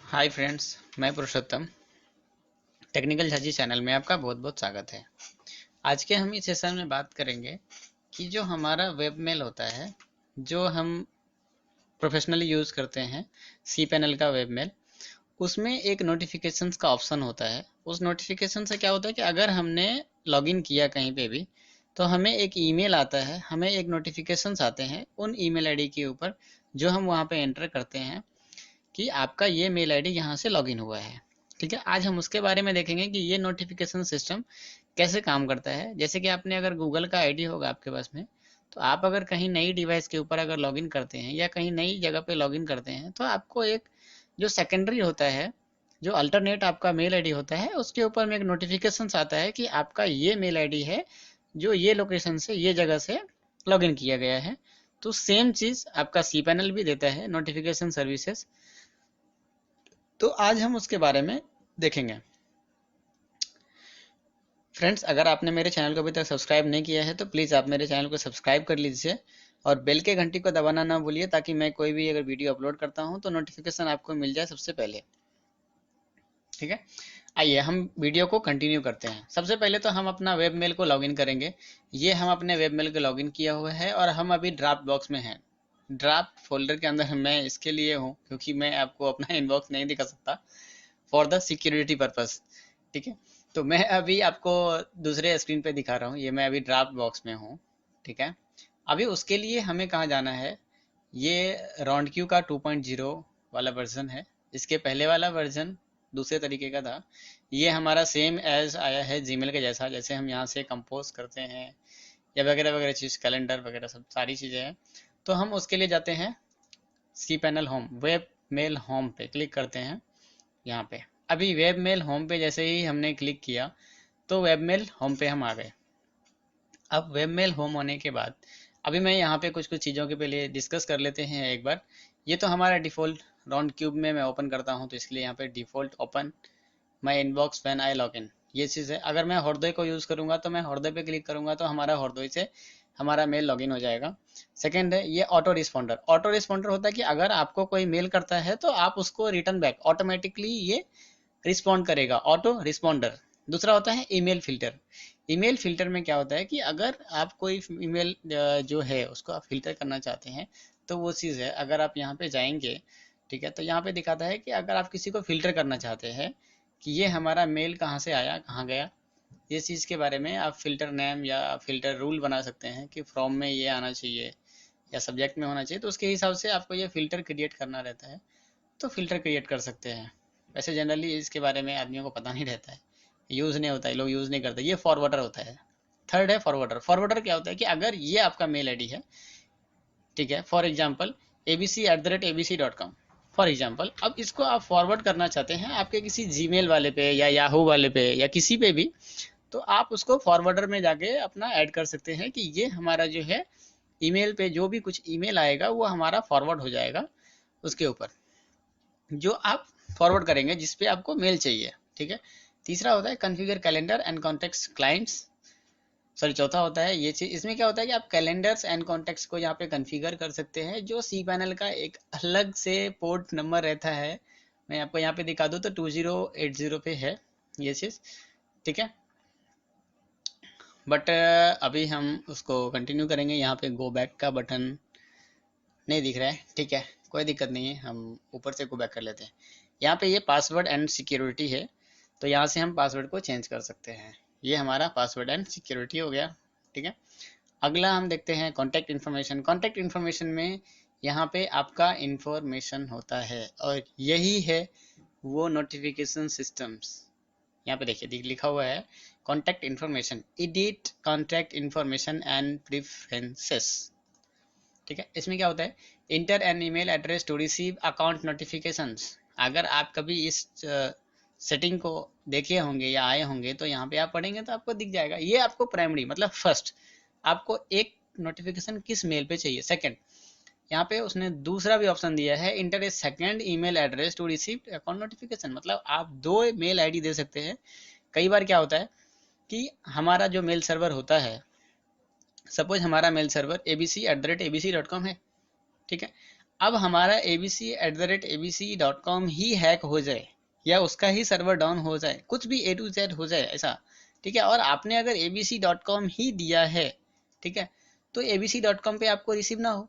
Hi friends, मैं पुरुषोत्तम। Technical Jhaji channel में आपका बहुत बहुत स्वागत है। आज के हम इस सेशन में बात करेंगे कि जो हमारा वेब मेल होता है, जो हम प्रोफेशनली यूज़ करते हैं, सी पैनल का वेब मेल, उसमें एक नोटिफिकेशंस का ऑप्शन होता है। उस नोटिफिकेशन से क्या होता है कि अगर हमने लॉगिन किया कहीं पे भी, तो हमें एक ईमेल आता है, हमें एक नोटिफिकेशंस आते हैं उन ईमेल आईडी के ऊपर जो हम वहाँ पे एंटर करते हैं कि आपका ये मेल आईडी यहाँ से लॉगिन हुआ है। ठीक है, आज हम उसके बारे में देखेंगे कि ये नोटिफिकेशन सिस्टम कैसे काम करता है। जैसे कि आपने अगर गूगल का आईडी होगा आपके पास में, तो आप अगर कहीं नई डिवाइस के ऊपर अगर लॉगिन करते हैं या कहीं नई जगह पे लॉगिन करते हैं, तो आपको एक जो सेकेंडरी होता है, जो अल्टरनेट आपका मेल आईडी होता है, उसके ऊपर में एक नोटिफिकेशन आता है कि आपका ये मेल आईडी है जो ये लोकेशन से ये जगह से लॉगिन किया गया है। तो सेम चीज़ आपका सी पैनल भी देता है, नोटिफिकेशन सर्विसेज। तो आज हम उसके बारे में देखेंगे। फ्रेंड्स, अगर आपने मेरे चैनल को अभी तक सब्सक्राइब नहीं किया है तो प्लीज़ आप मेरे चैनल को सब्सक्राइब कर लीजिए और बेल के घंटी को दबाना ना भूलिए, ताकि मैं कोई भी अगर वीडियो अपलोड करता हूं तो नोटिफिकेशन आपको मिल जाए सबसे पहले। ठीक है, आइए हम वीडियो को कंटिन्यू करते हैं। सबसे पहले तो हम अपना वेब मेल को लॉगिन करेंगे। ये हम अपने वेब मेल को लॉगिन किया हुआ है और हम अभी ड्राफ्ट बॉक्स में हैं। ड्राफ्ट फोल्डर के अंदर मैं इसके लिए हूँ क्योंकि मैं आपको अपना इनबॉक्स नहीं दिखा सकता फॉर द सिक्योरिटी पर्पस। ठीक है, तो मैं अभी आपको दूसरे स्क्रीन पे दिखा रहा हूँ। ये मैं अभी ड्राफ्ट बॉक्स में हूँ। ठीक है, अभी उसके लिए हमें कहाँ जाना है। ये राउंड क्यू का 2.0 वाला वर्जन है। इसके पहले वाला वर्जन दूसरे तरीके का था। ये हमारा सेम एज आया है जीमेल के जैसा, जैसे हम यहाँ से कंपोज करते हैं या वगैरह वगैरह चीज़, कैलेंडर वगैरह सब सारी चीज़ें हैं। तो हम उसके लिए जाते हैं C panel home, webmail home पे क्लिक करते हैं। यहाँ पे अभी वेब मेल होम पे जैसे ही हमने क्लिक किया तो वेब मेल होम पे हम आ गए। अब वेब मेल होम होने के बाद अभी मैं यहाँ पे कुछ कुछ चीज़ों के पहले डिस्कस कर लेते हैं एक बार। ये तो हमारा डिफ़ॉल्ट राउंड क्यूब में मैं ओपन करता हूँ, तो इसलिए यहाँ पे default open my inbox when I log in, ये चीज़ है। अगर मैं हृदय को यूज़ करूँगा तो मैं हृदय पे क्लिक करूँगा तो हमारा हृदय से हमारा मेल लॉगिन हो जाएगा। सेकेंड है ये ऑटो रिस्पॉन्डर। ऑटो रिस्पॉन्डर होता है कि अगर आपको कोई मेल करता है तो आप उसको रिटर्न बैक ऑटोमेटिकली ये रिस्पॉन्ड करेगा, ऑटो रिस्पॉन्डर। दूसरा होता है ईमेल फिल्टर। ईमेल फिल्टर में क्या होता है कि अगर आप कोई ईमेल जो है उसको आप फिल्टर करना चाहते हैं, तो वो चीज़ है। अगर आप यहाँ पे जाएंगे, ठीक है, तो यहाँ पे दिखाता है कि अगर आप किसी को फिल्टर करना चाहते हैं कि ये हमारा मेल कहाँ से आया कहाँ गया, ये चीज़ के बारे में आप फिल्टर नेम या फिल्टर रूल बना सकते हैं कि फ्रॉम में ये आना चाहिए या सब्जेक्ट में होना चाहिए। तो उसके हिसाब से आपको ये फिल्टर क्रिएट करना रहता है, तो फिल्टर क्रिएट कर सकते हैं। वैसे जनरली इसके बारे में आदमियों को पता नहीं रहता है, यूज़ नहीं होता है, लोग यूज़ नहीं करते। ये फॉरवर्डर होता है। थर्ड है फॉरवर्डर। फॉरवर्डर क्या होता है कि अगर ये आपका मेल आईडी है, ठीक है, for example abc@abc.com, for example, अब इसको आप फॉरवर्ड करना चाहते हैं आपके किसी जीमेल वाले पे या याहू वाले पे या किसी पे भी, तो आप उसको फॉरवर्डर में जाके अपना ऐड कर सकते हैं कि ये हमारा जो है ईमेल पे जो भी कुछ ईमेल आएगा वो हमारा फॉरवर्ड हो जाएगा उसके ऊपर, जो आप फॉरवर्ड करेंगे जिस पे आपको मेल चाहिए। ठीक है, तीसरा होता है configure calendar and contacts clients, sorry चौथा होता है ये चीज़। इसमें क्या होता है कि आप कैलेंडर्स एंड कॉन्टेक्ट्स को यहाँ पे कॉन्फ़िगर कर सकते हैं, जो सी पैनल का एक अलग से पोर्ट नंबर रहता है। मैं आपको यहाँ पे दिखा दूँ तो 2080 पे है ये चीज़। ठीक है, बट अभी हम उसको कंटिन्यू करेंगे। यहाँ पे गो बैक का बटन नहीं दिख रहा है, ठीक है, कोई दिक्कत नहीं है, हम ऊपर से गो बैक कर लेते हैं। यहाँ पे ये पासवर्ड एंड सिक्योरिटी है, तो यहाँ से हम पासवर्ड को चेंज कर सकते हैं। ये हमारा पासवर्ड एंड सिक्योरिटी हो गया। ठीक है, अगला हम देखते हैं कॉन्टैक्ट इन्फॉर्मेशन। कॉन्टैक्ट इन्फॉर्मेशन में यहाँ पे आपका इंफॉर्मेशन होता है और यही है वो नोटिफिकेशन सिस्टम्स। यहाँ पे देखिए लिखा हुआ है contact information, edit contact information and preferences. ठीक है, इसमें क्या होता है, enter an email address to receive account notifications. अगर आप कभी इस सेटिंग को देखे होंगे या आए होंगे तो यहाँ पे आप पढ़ेंगे तो आपको दिख जाएगा। ये आपको प्राइमरी मतलब फर्स्ट आपको एक नोटिफिकेशन किस मेल पे चाहिए। सेकंड, यहाँ पे उसने दूसरा भी ऑप्शन दिया है, enter a second email address to receive account notification, मतलब आप दो मेल आईडी दे सकते हैं। कई बार क्या होता है कि हमारा जो मेल सर्वर होता है, सपोज हमारा मेल सर्वर abc@abc.com है, ठीक है, अब हमारा abc@abc.com ही हैक हो जाए या उसका ही सर्वर डाउन हो जाए, कुछ भी A to Z हो जाए ऐसा, ठीक है, और आपने अगर abc.com ही दिया है, ठीक है, तो abc.com पे आपको रिसीव ना हो।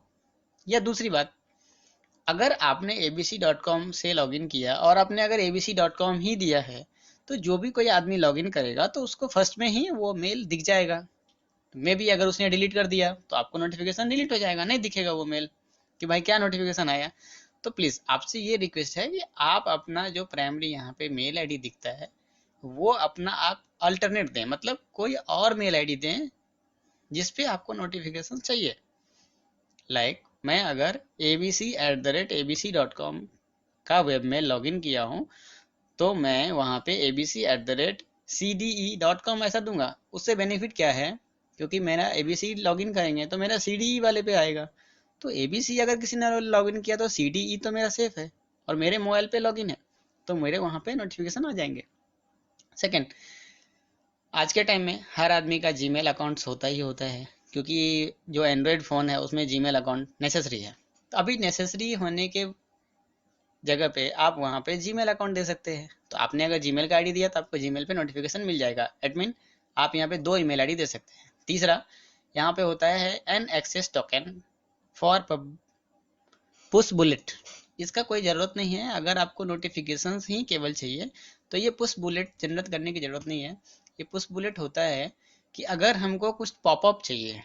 या दूसरी बात, अगर आपने abc.com से लॉगिन किया और आपने अगर abc.com ही दिया है, तो जो भी कोई आदमी लॉगिन करेगा तो उसको फर्स्ट में ही वो मेल दिख जाएगा। मे भी अगर उसने डिलीट कर दिया तो आपको नोटिफिकेशन डिलीट हो जाएगा, नहीं दिखेगा वो मेल कि भाई क्या नोटिफिकेशन आया। तो प्लीज़ आपसे ये रिक्वेस्ट है कि आप अपना जो प्राइमरी यहाँ पे मेल आईडी दिखता है वो अपना आप अल्टरनेट दें, मतलब कोई और मेल आईडी दें जिस पे आपको नोटिफिकेशन चाहिए। लाइक मैं अगर abc@abc.com का वेब में लॉगिन किया हूँ तो मैं वहाँ पे abc@cde.com ऐसा दूंगा। उससे बेनिफिट क्या है, क्योंकि मेरा abc लॉगिन करेंगे तो मेरा cde वाले पे आएगा, तो abc अगर किसी ने लॉगिन किया तो cde तो मेरा सेफ है और मेरे मोबाइल पे लॉगिन है, तो मेरे वहाँ पे नोटिफिकेशन आ जाएंगे। सेकंड, आज के टाइम में हर आदमी का जीमेल अकाउंट्स होता ही होता है, क्योंकि जो एंड्रॉयड फ़ोन है उसमें जीमेल अकाउंट नेसेसरी है। तो अभी नेसेसरी होने के जगह पे आप वहाँ पे जीमेल अकाउंट दे सकते हैं। तो आपने अगर जीमेल का आईडी दिया तो आपको जीमेल पे नोटिफिकेशन मिल जाएगा। एडमिन आप यहाँ पे 2 ईमेल आईडी दे सकते हैं। तीसरा, यहाँ पे होता है an access token for Pushbullet. इसका कोई ज़रूरत नहीं है, अगर आपको नोटिफिकेशंस ही केवल चाहिए तो ये पुश बुलेट जनरेट करने की ज़रूरत नहीं है। ये पुश बुलेट होता है कि अगर हमको कुछ पॉपअप चाहिए,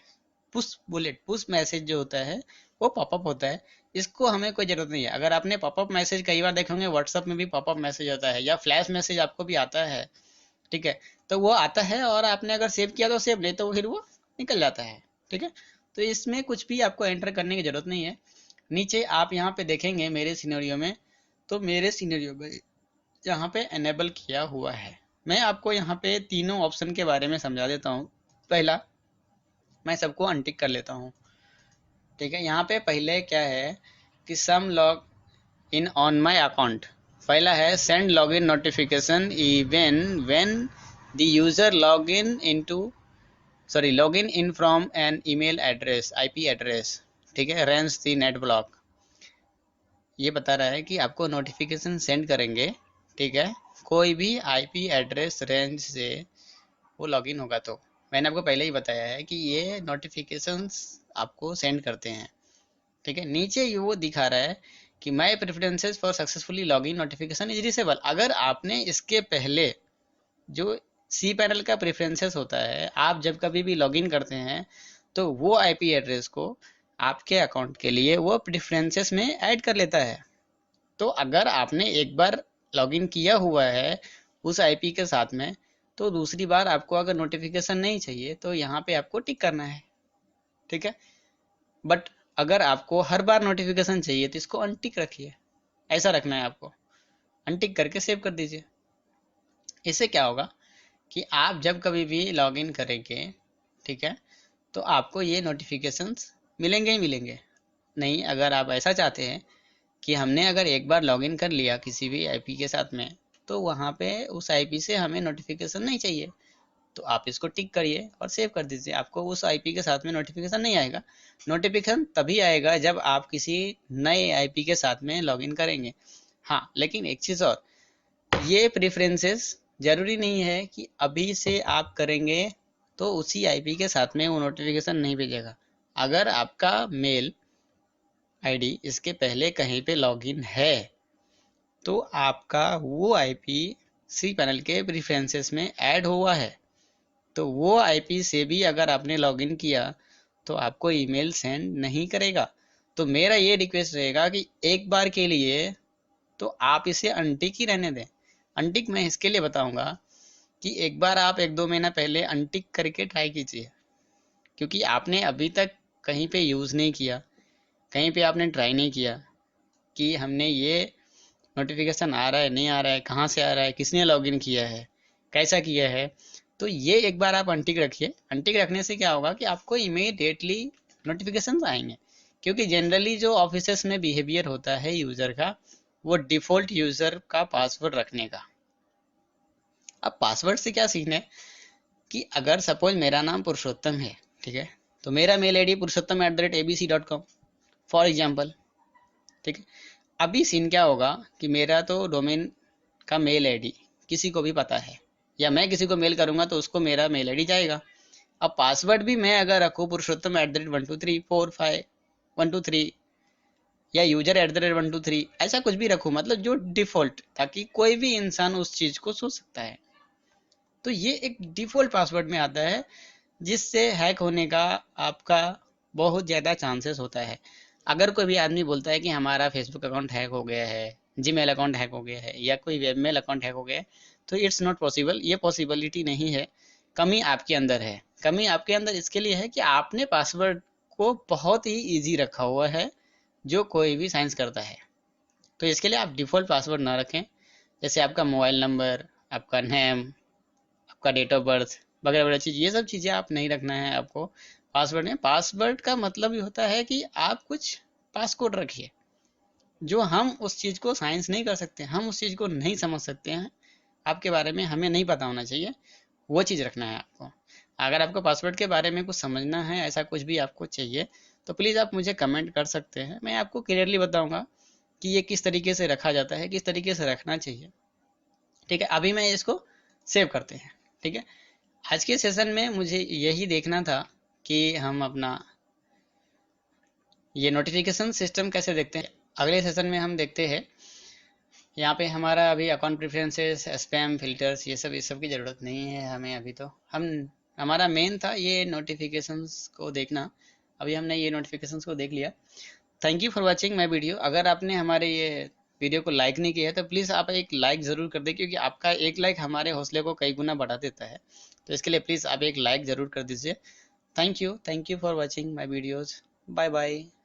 पुश बुलेट पुश मैसेज जो होता है वो पॉपअप होता है, इसको हमें कोई ज़रूरत नहीं है। अगर आपने पॉपअप मैसेज कई बार देखे होंगे, व्हाट्सअप में भी पॉपअप मैसेज आता है या फ्लैश मैसेज आपको भी आता है, ठीक है, तो वो आता है और आपने अगर सेव किया तो सेव, नहीं तो फिर वो निकल जाता है, ठीक है। तो इसमें कुछ भी आपको एंटर करने की ज़रूरत नहीं है। नीचे आप यहाँ पे देखेंगे मेरे सिनेरियो में, तो मेरे सिनेरियो में यहाँ पे एनेबल किया हुआ है। मैं आपको यहाँ पे तीनों ऑप्शन के बारे में समझा देता हूँ। पहला, मैं सबको अनटिक कर लेता हूँ, ठीक है। यहाँ पे पहले क्या है कि some log in on my account. पहला है send login notification even when the user login in from an email address IP address, ठीक है, रेंज द नेट ब्लॉक। ये बता रहा है कि आपको नोटिफिकेशन सेंड करेंगे, ठीक है, कोई भी आईपी एड्रेस रेंज से वो लॉगिन होगा। तो मैंने आपको पहले ही बताया है कि ये नोटिफिकेशंस आपको सेंड करते हैं, ठीक है। नीचे ये वो दिखा रहा है कि my preferences for successfully login notification is disable. अगर आपने इसके पहले जो सी पैनल का प्रेफरेंसेस होता है, आप जब कभी भी लॉगिन करते हैं तो वो आईपी एड्रेस को आपके अकाउंट के लिए वो प्रेफरेंसेस में ऐड कर लेता है। तो अगर आपने एक बार लॉगिन किया हुआ है उस आईपी के साथ में, तो दूसरी बार आपको अगर नोटिफिकेशन नहीं चाहिए तो यहाँ पे आपको टिक करना है, ठीक है। बट अगर आपको हर बार नोटिफिकेशन चाहिए तो इसको अनटिक रखिए, ऐसा रखना है आपको, अनटिक करके सेव कर दीजिए। इससे क्या होगा कि आप जब कभी भी लॉगिन करेंगे, ठीक है, तो आपको ये नोटिफिकेशंस मिलेंगे ही मिलेंगे। नहीं, अगर आप ऐसा चाहते हैं कि हमने अगर एक बार लॉगिन कर लिया किसी भी आईपी के साथ में तो वहाँ पे उस आईपी से हमें नोटिफिकेशन नहीं चाहिए, तो आप इसको टिक करिए और सेव कर दीजिए। आपको उस आईपी के साथ में नोटिफिकेशन नहीं आएगा। नोटिफिकेशन तभी आएगा जब आप किसी नए आईपी के साथ में लॉगिन करेंगे। हाँ, लेकिन एक चीज़ और, ये प्रेफरेंसेस ज़रूरी नहीं है कि अभी से आप करेंगे तो उसी आईपी के साथ में वो नोटिफिकेशन नहीं भेजेगा। अगर आपका मेल आईडी इसके पहले कहीं पे लॉगिन है तो आपका वो आईपी सी पैनल के प्रेफरेंसेस में ऐड हुआ है, तो वो आईपी से भी अगर आपने लॉगिन किया तो आपको ईमेल सेंड नहीं करेगा। तो मेरा ये रिक्वेस्ट रहेगा कि एक बार के लिए तो आप इसे अनटिक ही रहने दें। अनटिक मैं इसके लिए बताऊंगा कि एक बार आप 1-2 महीना पहले अनटिक करके ट्राई कीजिए, क्योंकि आपने अभी तक कहीं पे यूज़ नहीं किया, कहीं पे आपने ट्राई नहीं किया कि हमने ये नोटिफिकेशन आ रहा है नहीं आ रहा है, कहाँ से आ रहा है, किसने लॉगिन किया है, कैसा किया है। तो ये एक बार आप अनटिक रखिए। अनटिक रखने से क्या होगा कि आपको इमीडिएटली नोटिफिकेशन आएंगे, क्योंकि जनरली जो ऑफिसेस में बिहेवियर होता है यूज़र का, वो डिफ़ॉल्ट यूज़र का पासवर्ड रखने का। अब पासवर्ड से क्या सीन है कि अगर सपोज मेरा नाम पुरुषोत्तम है, ठीक है, तो मेरा मेल आईडी पुरुषोत्तम@abc.com फॉर एग्जाम्पल, ठीक है। अभी सीन क्या होगा कि मेरा तो डोमेन का मेल आईडी किसी को भी पता है, या मैं किसी को मेल करूंगा तो उसको मेरा मेल आईडी जाएगा। अब पासवर्ड भी मैं अगर रखूँ पुरुषोत्तम @12345123123 या यूजर @123 ऐसा कुछ भी रखूँ, मतलब जो डिफॉल्ट, ताकि कोई भी इंसान उस चीज को सोच सकता है। तो ये एक डिफॉल्ट पासवर्ड में आता है, जिससे हैक होने का आपका बहुत ज़्यादा चांसेस होता है। अगर कोई भी आदमी बोलता है कि हमारा फेसबुक अकाउंट हैक हो गया है, जीमेल अकाउंट हैक हो गया है, या कोई वेबमेल अकाउंट हैक हो गया है, तो इट्स नॉट पॉसिबल, ये पॉसिबिलिटी नहीं है। कमी आपके अंदर है। कमी आपके अंदर इसके लिए है कि आपने पासवर्ड को बहुत ही ईजी रखा हुआ है, जो कोई भी साइंस करता है। तो इसके लिए आप डिफ़ॉल्ट पासवर्ड ना रखें, जैसे आपका मोबाइल नंबर, आपका नेम, आपका डेट ऑफ बर्थ वगैरह वगैरह चीज़, ये सब चीज़ें आप नहीं रखना है आपको पासवर्ड में। पासवर्ड का मतलब ये होता है कि आप कुछ पासकोड रखिए, जो हम उस चीज़ को साइंस नहीं कर सकते, हम उस चीज़ को नहीं समझ सकते हैं, आपके बारे में हमें नहीं पता होना चाहिए, वो चीज़ रखना है आपको। अगर आपको पासवर्ड के बारे में कुछ समझना है, ऐसा कुछ भी आपको चाहिए, तो प्लीज़ आप मुझे कमेंट कर सकते हैं, मैं आपको क्लियरली बताऊंगा कि ये किस तरीके से रखा जाता है, किस तरीके से रखना चाहिए। ठीक है, अभी मैं इसको सेव करते हैं। ठीक है, आज के सेशन में मुझे यही देखना था कि हम अपना ये नोटिफिकेशन सिस्टम कैसे देखते हैं। अगले सेशन में हम देखते हैं, यहाँ पे हमारा अभी अकाउंट प्रेफरेंसेस, स्पैम फिल्टर्स, ये सब की ज़रूरत नहीं है हमें अभी। तो हम हमारा मेन था ये नोटिफिकेशंस को देखना। अभी हमने ये नोटिफिकेशंस को देख लिया। Thank you for watching my video. अगर आपने हमारे ये वीडियो को लाइक नहीं किया है तो प्लीज़ आप एक लाइक ज़रूर कर दें, क्योंकि आपका एक लाइक हमारे हौसले को कई गुना बढ़ा देता है। तो इसके लिए प्लीज़ आप एक लाइक ज़रूर कर दीजिए। Thank you for watching my videos. Bye bye.